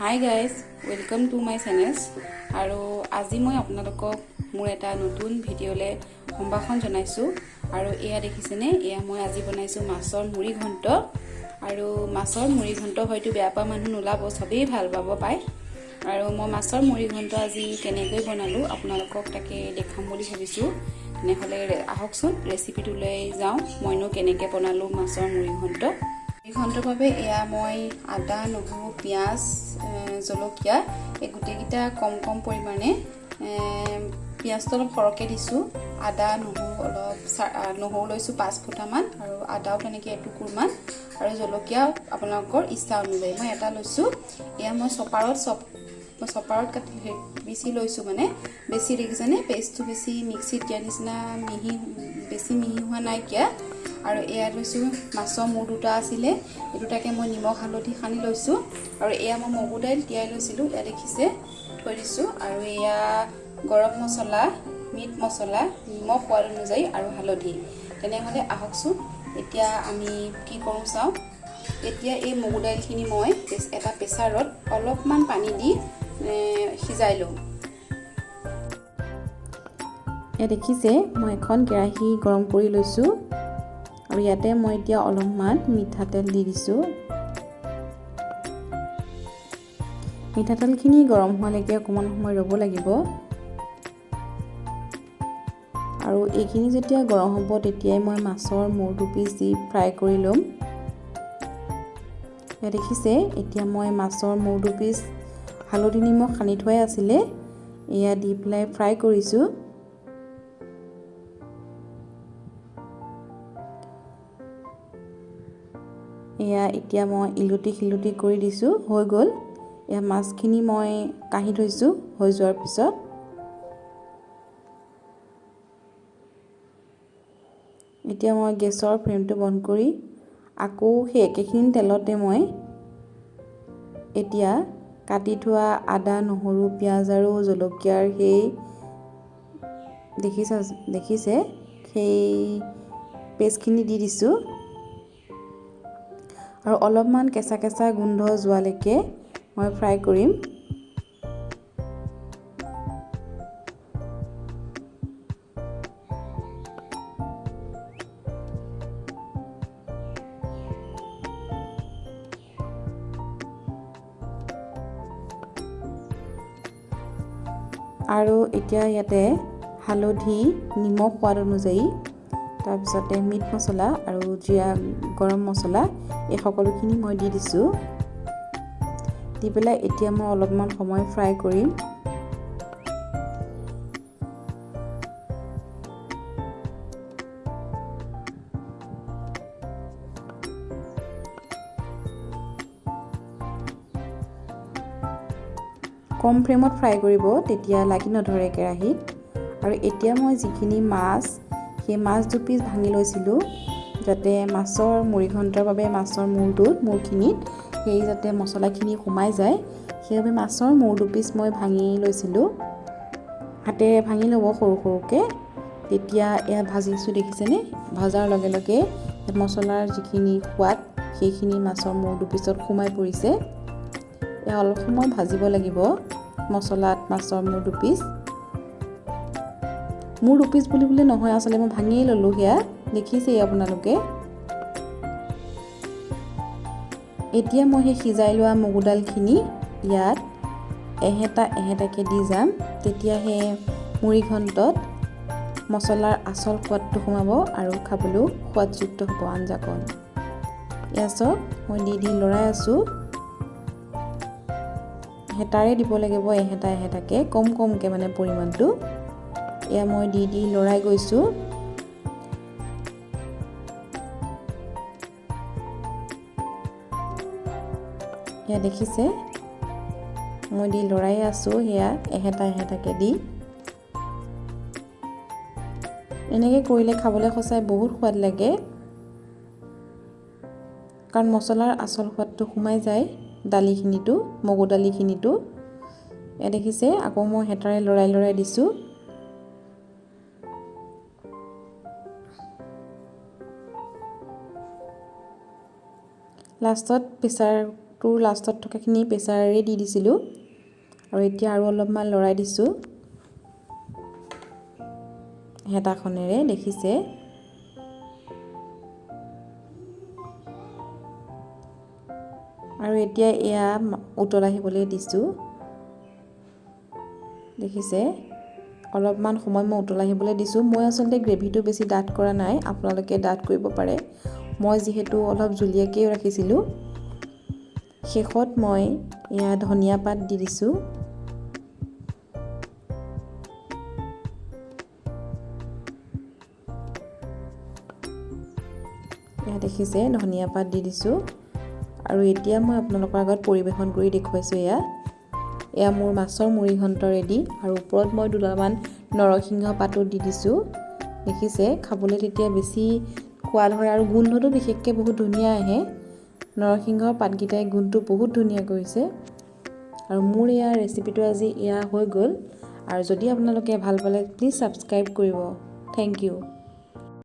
Hi guys, welcome to my channels. আৰু আজি মই আপোনালোকক মোৰ এটা নতুন ভিডিঅ'লৈ সম্ভাষণ জনাইছোঁ। আৰু এয়া দেখিছেনে, এয়া মই আজি বনাইছোঁ মাছৰ মুড়ি ঘণ্ট। আৰু মাছৰ মুড়ি ঘণ্ট হয়তো বেয়া পোৱা মানুহ নোলাব, চবেই ভাল পাব পায়। আৰু মই মাছৰ মুড়ি ঘণ্ট আজি কেনেকৈ বনালোঁ আপোনালোকক তাকে দেখাম বুলি ভাবিছোঁ। তেনেহ'লে আহকচোন ৰেচিপিটোলৈ যাওঁ, মইনো কেনেকৈ বনালোঁ মাছৰ মুড়ি ঘণ্ট। মুড়ি ঘণ্টৰ বাবে এয়া মই আদা, নহৰু, পিঁয়াজ, জলকীয়া এই গোটেইকেইটা কম কম পৰিমাণে, পিঁয়াজটো অলপ সৰহকৈ দিছোঁ, আদা নহৰু লৈছোঁ 5 ফুটামান, আৰু আদাও তেনেকৈ এটুকুৰমান, আৰু জলকীয়া আপোনালোকৰ ইচ্ছা অনুযায়ী মই এটা লৈছোঁ। এয়া মই চপাৰত কাটি পিচি লৈছোঁ, মানে বেছি দেখিছেনে পেষ্টটো বেছি মিক্সিত দিয়া নিচিনা বেছি মিহি হোৱা নাইকিয়া। আৰু এয়া লৈছোঁ মাছৰ মূৰ দুটা আছিলে, এই দুটাকে মই নিমখ হালধি সানি লৈছোঁ। আৰু এয়া মই মগু দাইল তিয়াই লৈছিলোঁ, এয়া দেখিছে থৈ দিছোঁ। আৰু এয়া গৰম মছলা, মিট মছলা, নিমখ সোৱাদ অনুযায়ী আৰু হালধি। তেনেহ'লে আহকচোন এতিয়া আমি কি কৰোঁ চাওঁ। এতিয়া এই মগু দাইলখিনি মই এটা প্ৰেছাৰত অলপমান পানী দি সিজাই লওঁ। এয়া দেখিছে মই এখন কেৰাহী গৰম কৰি লৈছোঁ, আৰু ইয়াতে মই এতিয়া অলপমান মিঠাতেল দি দিছোঁ। মিঠাতেলখিনি গৰম হোৱালৈকে অকণমান সময় ৰ'ব লাগিব। আৰু এইখিনি যেতিয়া গৰম হ'ব তেতিয়াই মই মাছৰ মূৰ দুপিচ দি ফ্ৰাই কৰি ল'ম। এয়া দেখিছে এতিয়া মই মাছৰ মূৰ দুপিচ হালধি নিমখ সানি থোৱাই আছিলে, এয়া দি পেলাই ফ্ৰাই কৰিছোঁ। এয়া এতিয়া মই ইলুটি শিলুটি কৰি দিছোঁ, হৈ গ'ল। এয়া মাছখিনি মই কাঢ়ি থৈছোঁ হৈ যোৱাৰ পিছত। এতিয়া মই গেছৰ ফ্লেমটো বন্ধ কৰি আকৌ সেই একেখিনি তেলতে মই এতিয়া কাটি থোৱা আদা, নহৰু, পিঁয়াজ আৰু জলকীয়াৰ সেই দেখিছে সেই পেষ্টখিনি দি দিছোঁ। আৰু অলপমান কেঁচা কেঁচা গোন্ধ যোৱালৈকে মই ফ্ৰাই কৰিম। আৰু এতিয়া ইয়াতে হালধি, নিমখ সোৱাদ অনুযায়ী, তাৰপিছতে মিট মছলা আৰু জিৰা গৰম মছলা এই সকলোখিনি মই দি দিছোঁ। দি পেলাই এতিয়া মই অলপমান সময় ফ্ৰাই কৰিম। কম ফ্লেমত ফ্ৰাই কৰিব, তেতিয়া লাগি নধৰে কেৰাহীত। আৰু এতিয়া মই যিখিনি মাছ, সেই মাছ দুপিচ ভাঙি লৈছিলোঁ, যাতে মাছৰ মুড়ি ঘণ্টৰ বাবে মাছৰ মূৰখিনিত সেই যাতে মছলাখিনি সোমাই যায়, সেইবাবে মাছৰ মূৰ দুপিচ মই ভাঙি লৈছিলোঁ। হাতেৰে ভাঙি ল'ব সৰু সৰুকৈ। তেতিয়া এয়া ভাজিছোঁ, দেখিছেনে ভজাৰ লগে লগে মছলাৰ যিখিনি সোৱাদ সেইখিনি মাছৰ মূৰ দুপিচত সোমাই পৰিছে। এয়া অলপ সময় ভাজিব লাগিব মছলাত মাছৰ মূৰ দুপিচ বুলিবলৈ নহয়, আচলতে মই ভাঙিয়ে ল'লোঁ। সেয়া দেখিছেই আপোনালোকে। এতিয়া মই সেই সিজাই লোৱা মগু দাইলখিনি ইয়াত এহেতাকৈ দি যাম। তেতিয়া সেই মুড়ি ঘণ্টত মছলাৰ আচল সোৱাদটো সোমাব আৰু খাবলৈও সোৱাদযুক্ত হ'ব আঞ্জাকণ। এয়া চাওক মই দি লৰাই আছোঁ। হেতাৰে দিব লাগিব এহেতাকৈ, কম কমকৈ মানে পৰিমাণটো। এয়া মই দি লৰাই গৈছোঁ। এয়া দেখিছে মই দি লৰাই আছোঁ, সেয়া এহেতাকৈ দি। এনেকৈ কৰিলে খাবলৈ সঁচাই বহুত সোৱাদ লাগে, কাৰণ মছলাৰ আচল সোৱাদটো সোমাই যায় দালিখিনিতো, মগু দালিখিনিতো। এয়া দেখিছে আকৌ মই হেতাৰে লৰাই দিছোঁ। লাষ্টত প্ৰেছাৰ শাকটোৰ লাষ্টত থকাখিনি প্ৰেছাৰেৰে দি দিছিলোঁ আৰু এতিয়া আৰু অলপমান লৰাই দিছোঁ হেতাখনেৰে দেখিছে আৰু এতিয়া এয়া উতল আহিবলৈ দিছোঁ দেখিছে অলপমান সময় মই উতল আহিবলৈ দিছোঁ মই আচলতে গ্ৰেভিটো বেছি ডাঠ কৰা নাই আপোনালোকে ডাঠ কৰিব পাৰে মই যিহেতু অলপ জুলীয়াকৈ ৰাখিছিলোঁ শেষত মই এয়া ধনিয়া পাত দি দিছোঁ এয়া দেখিছে ধনিয়া পাত দি দিছোঁ আৰু এতিয়া মই আপোনালোকৰ আগত পৰিৱেশন কৰি দেখুৱাইছোঁ এয়া মোৰ মাছৰ মুড়ি ঘণ্ট ৰেডি আৰু ওপৰত মই দুডালমান নৰসিংহ পাতো দি দিছোঁ দেখিছে খাবলৈ তেতিয়া বেছি সোৱাদ হয় আৰু গোন্ধটো বিশেষকৈ বহুত ধুনীয়া আহে নৰসিংহৰ পাতকেইটাই গোন্ধটো বহুত ধুনীয়া কৰিছে আৰু মোৰ এয়া ৰেচিপিটো আজি এয়া হৈ গ'ল আৰু যদি আপোনালোকে ভাল পালে প্লিজ ছাবস্ক্ৰাইব কৰিব থেংক ইউ